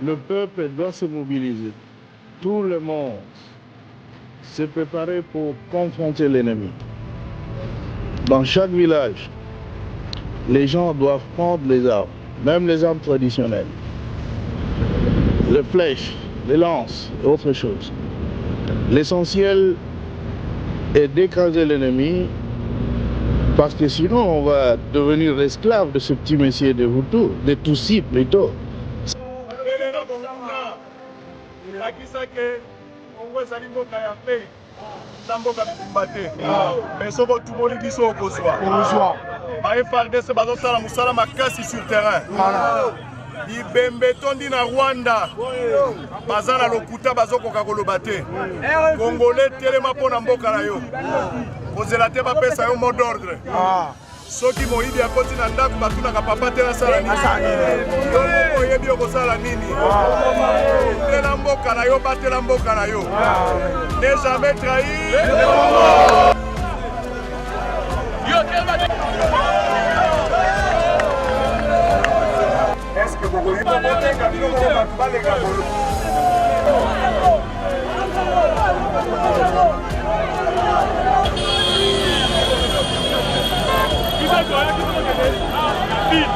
Le peuple doit se mobiliser. Tout le monde s'est préparé pour confronter l'ennemi. Dans chaque village, les gens doivent prendre les armes, même les armes traditionnelles. Les flèches, les lances et autre chose. L'essentiel est d'écraser l'ennemi parce que sinon on va devenir esclave de ce petit messier de Hutu, de Tutsi plutôt. Sur terrain. Ibembe tondi na Rwanda bazana lokuta bazokoka koloba te Congolais telema pona mboka na yo kozela te bapesa yo mot d'ordre soki moyibi akoti na ndako batunaka papa te nasala nini yo moko oyebi okosala nini tela mboka na yo batela mboka na yo ne jamais trahir. Est-ce que vous voulez monter Camilo Balega? Qui